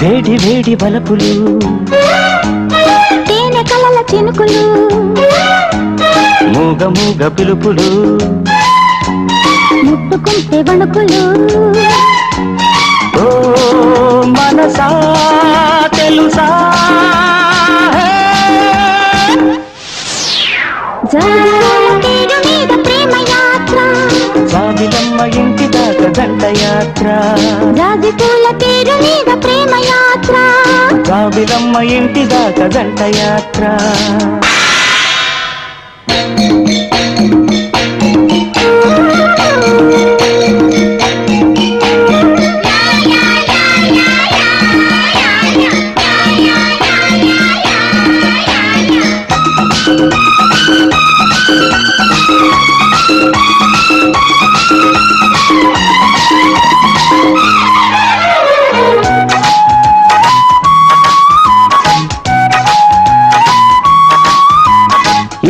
వేడి వేడి బలపులు తేనె కలల చినుకులు మూగ మూగ పిలుపులు ముట్టుకుంటే వణుకులు ఓ మనసా తెలుసా జాబిలమ్మ మీద ప్రేమ యాత్ర జాబిలమ్మ ఇంటి దాకా జంట యాత్ర జాజి పూల తీరు మీద ప్రేమ యాత్ర జాబిలమ్మ ఇంటి దాకా జంట యాత్ర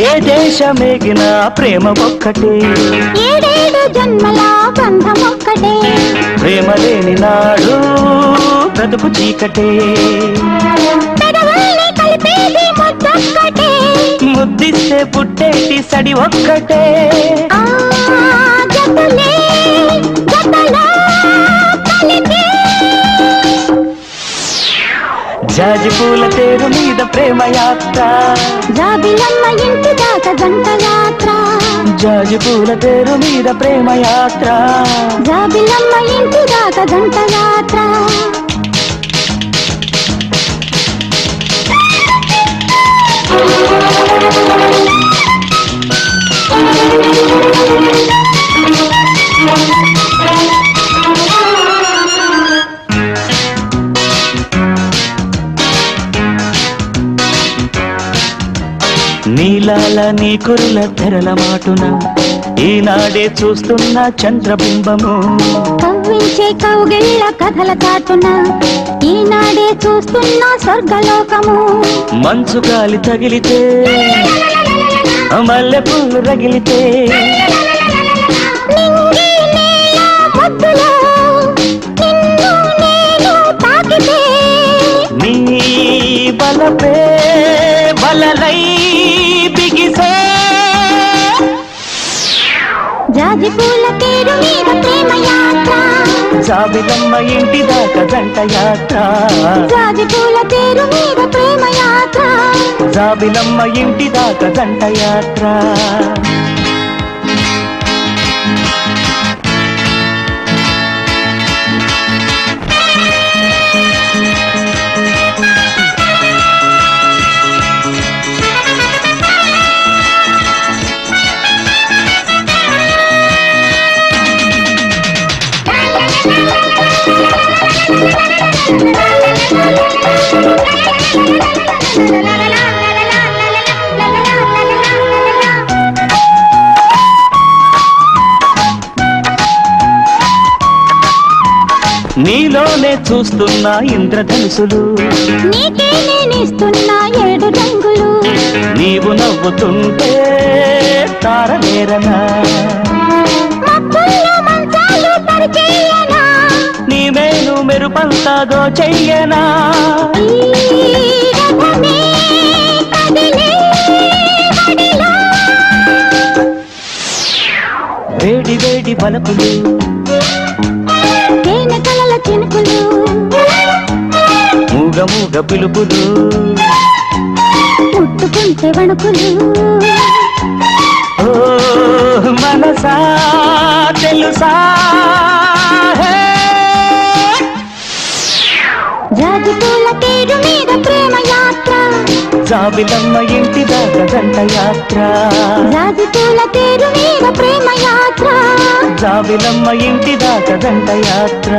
ఏ దేశమేగిన ప్రేమ ఒక్కటే ఏడేడు జన్మల బంధం ఒక్కటే ప్రేమ లేని నాడు బ్రతుకు చీకటే పెదవుల్ని కలిపేది ముద్దొక్కటే ముద్దిస్తే పుట్టేటి సడి ఒక్కటే ఆ జతలే జతలో కలిపే జాజి పూల తేరు మీద ప్రేమ యాత్ర జాబిలమ్మ ఇంటి దాకా జంట యాత్ర జాజి పూల తేరు మీద ప్రేమ యాత్ర జాబిలమ్మ ఇంటి దాకా జంట యాత్ర నీలాల నీ కురుల తెరల మాటున ఈనాడే చూస్తున్న చంద్రబింబము కవ్వించే కౌగిళ్ళ కథల చాటున ఈనాడే చూస్తున్న స్వర్గలోకము మంచు గాలి తగిలితే మల్లె పూలు రగిలితే నింగి నేల మధ్యలో నిన్ను నేను తాకితే నీ బలపే బలలై బిగిసే జాజి పూల తేరు మీద ప్రేమ యాత్ర జాబిలమ్మ ఇంటి దాకా జంట యాత్ర జాజి పూల తేరు మీద ప్రేమ యాత్ర జాబిలమ్మ ఇంటి దాకా జంట యాత్ర నీలోనే చూస్తున్నా ఇంద్రధనుసులు నీకే నేనిస్తున్నా 7 రంగులు నీవు నవ్వుతుంటే తారనేరనా మబ్బుల్లో మంచాలు పరిచేయనా నీ మేలు మెరుపంతా దోచెయ్యనా ఈ రథమే కదిలే బడిలో వేడి వేడి బలపులు తేనె కలల చినుకులు మూగ మూగ పిలుపులు ముట్టుకుంటే వణుకులు ఓ మనసా తెలుసా జాజి పూల తేరు మీద ప్రేమ యాత్ర జాబిలమ్మ ఇంటి దాకా జంట యాత్ర జాజి పూల తేరు మీద ప్రేమ యాత్ర జాబిలమ్మ ఇంటి దాకా జంట యాత్ర